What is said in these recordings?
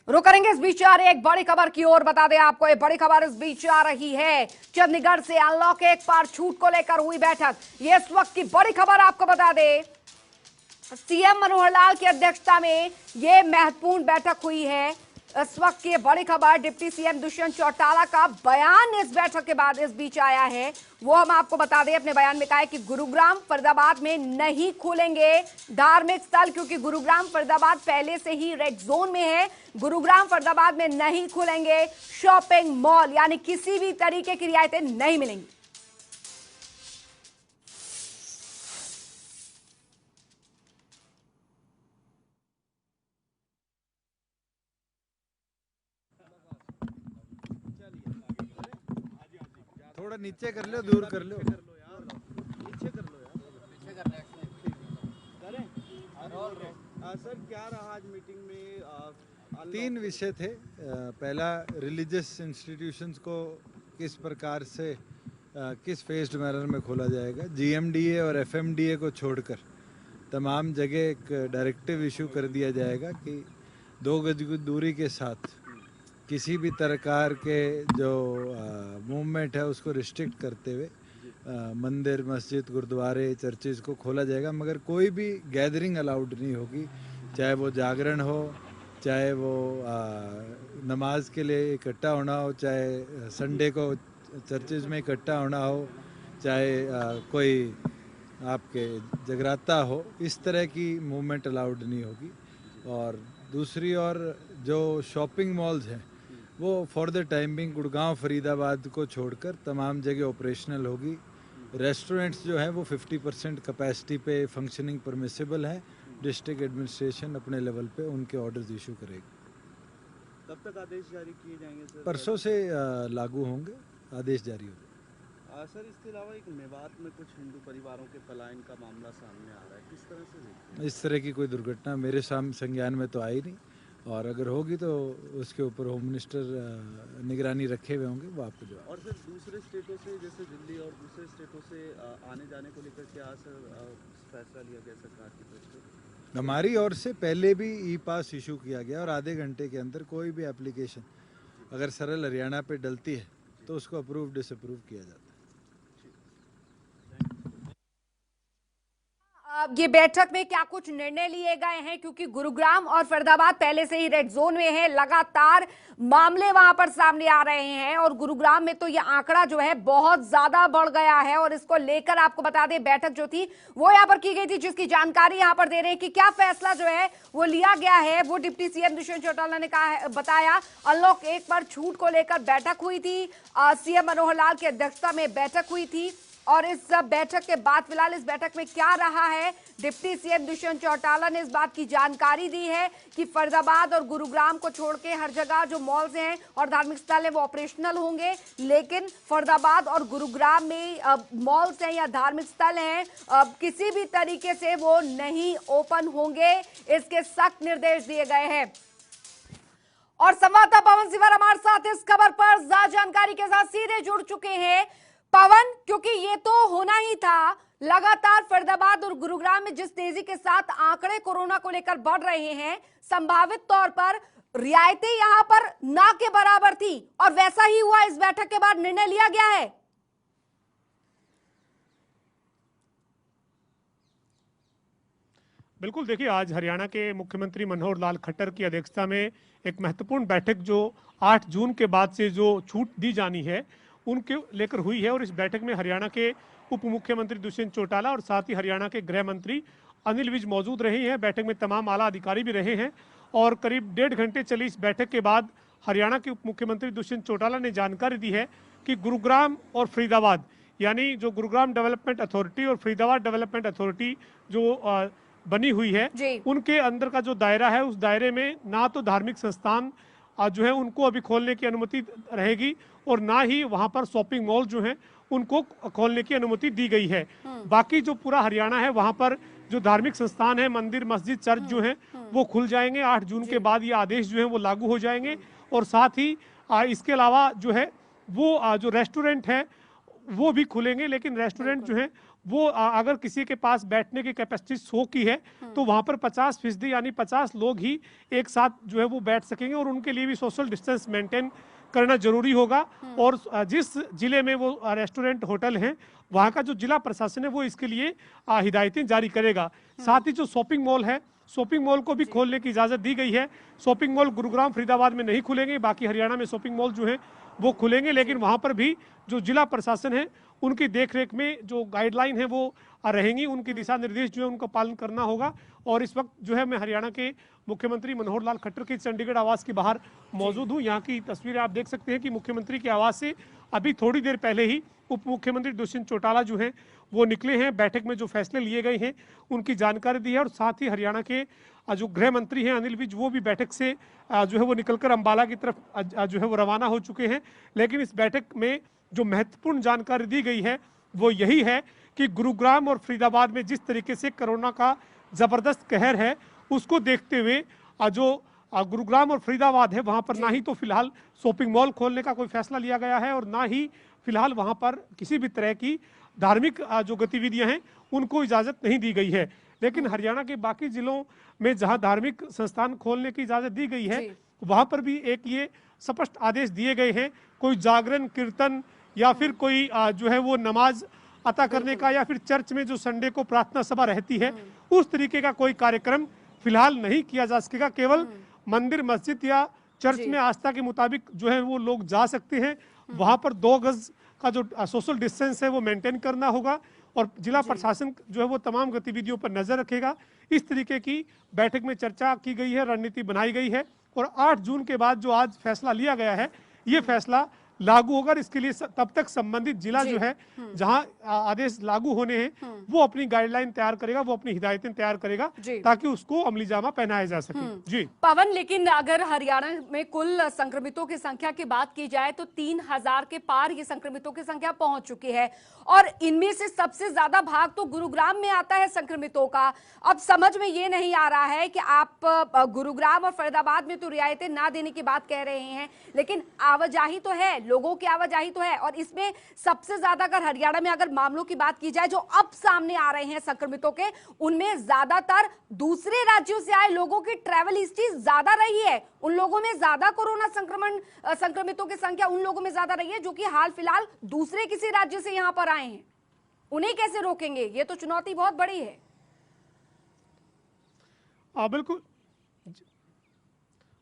रुक करेंगे इस बीच आ रही एक बड़ी खबर की ओर। बता दें आपको, एक बड़ी खबर इस बीच आ रही है। चंडीगढ़ से अनलॉक 1 पर छूट को लेकर हुई बैठक, ये इस वक्त की बड़ी खबर आपको बता दें। सीएम मनोहर लाल की अध्यक्षता में ये महत्वपूर्ण बैठक हुई है। इस वक्त की बड़ी खबर, डिप्टी सीएम दुष्यंत चौटाला का बयान इस बैठक के बाद इस बीच आया है। वो हम आपको बता दें, अपने बयान में कहा है कि गुरुग्राम फरीदाबाद में नहीं खुलेंगे धार्मिक स्थल, क्योंकि गुरुग्राम फरीदाबाद पहले से ही रेड जोन में है। गुरुग्राम फरीदाबाद में नहीं खुलेंगे शॉपिंग मॉल, यानी किसी भी तरीके की रियायतें नहीं मिलेंगी। थोड़ा नीचे कर लो, दूर कर लो, नीचे कर लो यार, नीचे कर करें। सर, क्या रहा आज मीटिंग में? 3 विषय थे। पहला, रिलीजियस इंस्टीट्यूशंस को किस प्रकार से किस फेस्ड मैनर में खोला जाएगा। जीएमडीए और एफएमडीए को छोड़कर तमाम जगह एक डायरेक्टिव इशू कर दिया जाएगा कि 2 गज की दूरी के साथ किसी भी प्रकार के जो मूवमेंट है उसको रिस्ट्रिक्ट करते हुए मंदिर, मस्जिद, गुरुद्वारे, चर्चेज को खोला जाएगा, मगर कोई भी गैदरिंग अलाउड नहीं होगी, चाहे वो जागरण हो, चाहे वो नमाज के लिए इकट्ठा होना हो, चाहे संडे को चर्चेज में इकट्ठा होना हो, चाहे कोई आपके जगराता हो, इस तरह की मूवमेंट अलाउड नहीं होगी। और दूसरी ओर जो शॉपिंग मॉल्स हैं वो for the time being Gurgaon, Faridabad को छोड़कर तमाम जगह ऑपरेशनल होगी। रेस्टोरेंट्स जो हैं वो 50% कैपेसिटी पे फंक्शनिंग परमिसिबल है। डिस्ट्रिक्ट एडमिनिस्ट्रेशन अपने लेवल पे उनके ऑर्डर्स इशू करेगी। कब तक आदेश जारी किए जाएंगे सर? परसों से लागू होंगे, आदेश जारी होंगे। सर, इसके अलावा एक मेवात में कुछ हिंदू परिवारों के पलायन का मामला सामने आ रहा है, किस तरह से देखते हैं? इस तरह की कोई दुर्घटना मेरे संज्ञान में तो आई नहीं, और अगर होगी तो उसके ऊपर होम मिनिस्टर निगरानी रखे हुए होंगे, वो आपको जवाब। और सर, दूसरे स्टेटों से जैसे दिल्ली और दूसरे स्टेटों से आने जाने को लेकर क्या सर फैसला लिया गया सरकार की तरफ से? हमारी ओर से पहले भी ई पास इशू किया गया, और आधे घंटे के अंदर कोई भी एप्लीकेशन अगर सरल हरियाणा पे डलती है तो उसको अप्रूव डिसअप्रूव किया जाता है। ये बैठक में क्या कुछ निर्णय लिए गए हैं, क्योंकि गुरुग्राम और फरीदाबाद पहले से ही रेड जोन में है, लगातार मामले वहां पर सामने आ रहे हैं, और गुरुग्राम में तो ये आंकड़ा जो है बहुत ज्यादा बढ़ गया है। और इसको लेकर आपको बता दें, बैठक जो थी वो यहां पर की गई थी, जिसकी जानकारी यहां पर दे रहे हैं कि क्या फैसला जो है वो लिया गया है। वो डिप्टी सीएम दुष्यंत चौटाला ने कहा, बताया अनलॉक 1 पर छूट को लेकर बैठक हुई थी। सीएम मनोहर लाल की अध्यक्षता में बैठक हुई थी, और इस बैठक के बाद फिलहाल इस बैठक में क्या रहा है, डिप्टी सीएम दुष्यंत चौटाला ने इस बात की जानकारी दी है कि फरीदाबाद और गुरुग्राम को छोड़ के हर जगह जो मॉल्स हैं और धार्मिक स्थल हैं वो ऑपरेशनल होंगे, लेकिन फरीदाबाद और गुरुग्राम में मॉल्स हैं या धार्मिक स्थल हैं किसी भी तरीके से वो नहीं ओपन होंगे, इसके सख्त निर्देश दिए गए हैं। और संवाददाता पवन सिवर हमारे साथ इस खबर पर ज्यादा जानकारी के साथ सीधे जुड़ चुके हैं। पवन, क्योंकि ये तो होना ही था, लगातार फरीदाबाद और गुरुग्राम में जिस तेजी के साथ आंकड़े कोरोना को लेकर बढ़ रहे हैं, संभावित तौर पर रियायतें यहां पर ना के बराबर थी, और वैसा ही हुआ। इस बैठक के बाद निर्णय लिया गया है। बिल्कुल, देखिए, आज हरियाणा के मुख्यमंत्री मनोहर लाल खट्टर की अध्यक्षता में एक महत्वपूर्ण बैठक जो 8 जून के बाद से जो छूट दी जानी है उनके लेकर हुई है। और इस बैठक में हरियाणा के उप मुख्यमंत्री दुष्यंत चौटाला और साथ ही हरियाणा के गृह मंत्री अनिल विज मौजूद रहे हैं। बैठक में तमाम आला अधिकारी भी रहे हैं, और करीब 1.5 घंटे चली इस बैठक के बाद हरियाणा के उप मुख्यमंत्री दुष्यंत चौटाला ने जानकारी दी है कि गुरुग्राम और फरीदाबाद, यानी जो गुरुग्राम डेवलपमेंट अथॉरिटी और फरीदाबाद डेवलपमेंट अथॉरिटी जो बनी हुई है, उनके अंदर का जो दायरा है, उस दायरे में ना तो धार्मिक संस्थान जो है उनको अभी खोलने की अनुमति रहेगी, और ना ही वहां पर शॉपिंग मॉल जो हैं उनको खोलने की अनुमति दी गई है। बाकी जो पूरा हरियाणा है वहां पर जो धार्मिक संस्थान है, मंदिर, मस्जिद, चर्च जो हैं वो खुल जाएंगे। 8 जून के बाद ये आदेश जो है वो लागू हो जाएंगे। और साथ ही इसके अलावा जो है वो जो रेस्टोरेंट है वो भी खुलेंगे, लेकिन रेस्टोरेंट जो है वो अगर किसी के पास बैठने की कैपेसिटी 100 की है तो वहां पर 50% यानी 50 लोग ही एक साथ जो है वो बैठ सकेंगे, और उनके लिए भी सोशल डिस्टेंस मेंटेन करना जरूरी होगा। और जिस जिले में वो रेस्टोरेंट होटल हैं वहां का जो जिला प्रशासन है वो इसके लिए हिदायतें जारी करेगा। साथ ही जो शॉपिंग मॉल है, शॉपिंग मॉल को भी खोलने की इजाजत दी गई है। शॉपिंग मॉल गुरुग्राम फरीदाबाद में नहीं खुलेंगे, बाकी हरियाणा में शॉपिंग मॉल जो है वो खुलेंगे, लेकिन वहां पर भी जो जिला प्रशासन है उनकी देखरेख में जो गाइडलाइन है वो रहेंगी, उनके दिशा निर्देश जो है उनको पालन करना होगा। और इस वक्त जो है मैं हरियाणा के मुख्यमंत्री मनोहर लाल खट्टर की चंडीगढ़ आवास के बाहर मौजूद हूँ। यहाँ की तस्वीरें आप देख सकते हैं कि मुख्यमंत्री के आवास से अभी थोड़ी देर पहले ही उप मुख्यमंत्री दुष्यंत चौटाला जो हैं वो निकले हैं। बैठक में जो फैसले लिए गए हैं उनकी जानकारी दी है, और साथ ही हरियाणा के जो गृह मंत्री हैं अनिल विज वो भी बैठक से जो है वो निकलकर अंबाला की तरफ जो है वो रवाना हो चुके हैं। लेकिन इस बैठक में जो महत्वपूर्ण जानकारी दी गई है वो यही है कि गुरुग्राम और फरीदाबाद में जिस तरीके से कोरोना का जबरदस्त कहर है उसको देखते हुए जो गुरुग्राम और फरीदाबाद है वहां पर ना ही तो फिलहाल शॉपिंग मॉल खोलने का कोई फैसला लिया गया है, और ना ही फिलहाल वहां पर किसी भी तरह की धार्मिक जो गतिविधियां हैं उनको इजाजत नहीं दी गई है। लेकिन हरियाणा के बाकी जिलों में जहां धार्मिक संस्थान खोलने की इजाजत दी गई है वहां पर भी एक ये स्पष्ट आदेश दिए गए हैं, कोई जागरण कीर्तन या फिर कोई जो है वो नमाज अता करने का या फिर चर्च में जो संडे को प्रार्थना सभा रहती है उस तरीके का कोई कार्यक्रम फिलहाल नहीं किया जा सकेगा। केवल मंदिर मस्जिद या चर्च में आस्था के मुताबिक जो है वो लोग जा सकते हैं। वहां पर 2 गज का जो सोशल डिस्टेंस है वो मेंटेन करना होगा, और जिला प्रशासन जो है वो तमाम गतिविधियों पर नजर रखेगा। इस तरीके की बैठक में चर्चा की गई है, रणनीति बनाई गई है, और 8 जून के बाद जो आज फैसला लिया गया है ये फैसला लागू होगा। इसके लिए तब तक संबंधित जिला जो है जहां आदेश लागू होने हैं वो अपनी गाइडलाइन तैयार करेगा, वो अपनी हिदायतें तैयार करेगा ताकि उसको अमली जामा पहनाया जा सके। जी पवन, लेकिन अगर हरियाणा में कुल संक्रमितों की संख्या की बात की जाए तो 3000 के पार ये संक्रमितों की संख्या पहुंच चुकी है, और इनमें से सबसे ज्यादा भाग तो गुरुग्राम में आता है संक्रमितों का। अब समझ में ये नहीं आ रहा है कि आप गुरुग्राम और फरीदाबाद में तो रियायतें ना देने की बात कह रहे हैं, लेकिन आवाजाही तो है, लोगों की आवाजाही तो है, और इसमें सबसे ज्यादा अगर हरियाणा में अगर मामलों की बात की जाए जो अब सामने आ रहे हैं संक्रमितों के, उनमें ज्यादातर दूसरे राज्यों से आए लोगों की ट्रैवल हिस्ट्री ज्यादा रही है। उन लोगों में ज्यादा कोरोना संक्रमितों की संख्या उन लोगों में ज्यादा रही है जो कि हाल फिलहाल दूसरे किसी राज्य से यहां पर आए हैं। उन्हें कैसे रोकेंगे? ये तो चुनौती बहुत बड़ी है। बिल्कुल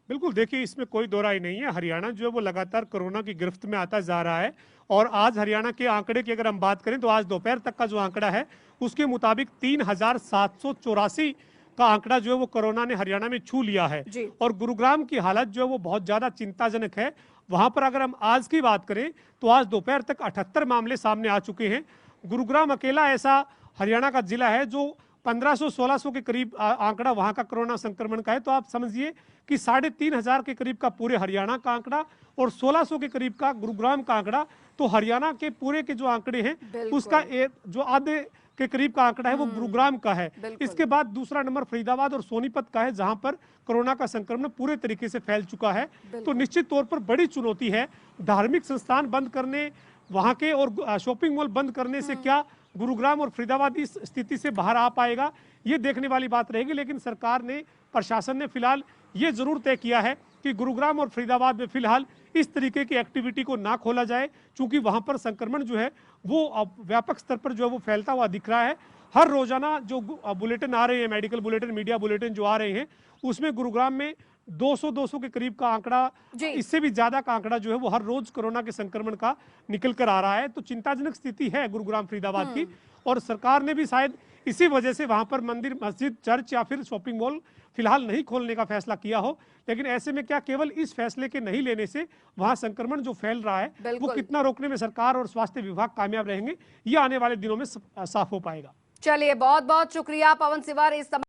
बिल्कुल, देखिए इसमें कोई दो राय नहीं है। हरियाणा जो है वो लगातार कोरोना की गिरफ्त में आता जा रहा है, और आज हरियाणा के आंकड़े की अगर हम बात करें तो आज दोपहर तक का जो आंकड़ा है उसके मुताबिक 3784 का आंकड़ा जो है वो कोरोना ने हरियाणा में छू लिया है। और गुरुग्राम की हालत जो है वो बहुत ज्यादा चिंताजनक है। वहां पर अगर हम आज की बात करें तो आज दोपहर तक 78 मामले सामने आ चुके हैं। गुरुग्राम अकेला ऐसा हरियाणा का जिला है जो 1500-1600 के करीब आंकड़ा वहां का कोरोना संक्रमण का है। तो आप समझिए कि 3500 के करीब का पूरे हरियाणा का आंकड़ा और 1600 के करीब का गुरुग्राम का आंकड़ा। तो हरियाणा के पूरे के जो आंकड़े हैं उसका जो आधे के करीब का आंकड़ा है वो गुरुग्राम का है। इसके बाद दूसरा नंबर फरीदाबाद और सोनीपत का है जहां पर कोरोना का संक्रमण पूरे तरीके से फैल चुका है। तो निश्चित तौर पर बड़ी चुनौती है। धार्मिक संस्थान बंद करने वहां के और शॉपिंग मॉल बंद करने से क्या गुरुग्राम और फरीदाबाद इस स्थिति से बाहर आ पाएगा, ये देखने वाली बात रहेगी। लेकिन सरकार ने, प्रशासन ने फिलहाल ये जरूर तय किया है कि गुरुग्राम और फरीदाबाद में फिलहाल इस तरीके की एक्टिविटी को ना खोला जाए, क्योंकि वहां पर संक्रमण जो है वो व्यापक स्तर पर जो है वो फैलता हुआ दिख रहा है। हर रोजाना जो बुलेटिन आ रहे हैं, मेडिकल बुलेटिन, मीडिया बुलेटिन जो आ रहे हैं, उसमें गुरुग्राम में 200 के करीब का आंकड़ा, इससे भी ज्यादा का आंकड़ा जो है वो हर रोज कोरोना के संक्रमण का निकल कर आ रहा है। तो चिंताजनक स्थिति है गुरुग्राम फरीदाबाद की, और सरकार ने भी शायद इसी वजह से वहां पर मंदिर, मस्जिद, चर्च या फिर शॉपिंग मॉल फिलहाल नहीं खोलने का फैसला किया हो। लेकिन ऐसे में क्या केवल इस फैसले के नहीं लेने से वहां संक्रमण जो फैल रहा है वो कितना रोकने में सरकार और स्वास्थ्य विभाग कामयाब रहेंगे, ये आने वाले दिनों में साफ हो पाएगा। चलिए, बहुत बहुत शुक्रिया पवन सिवार इस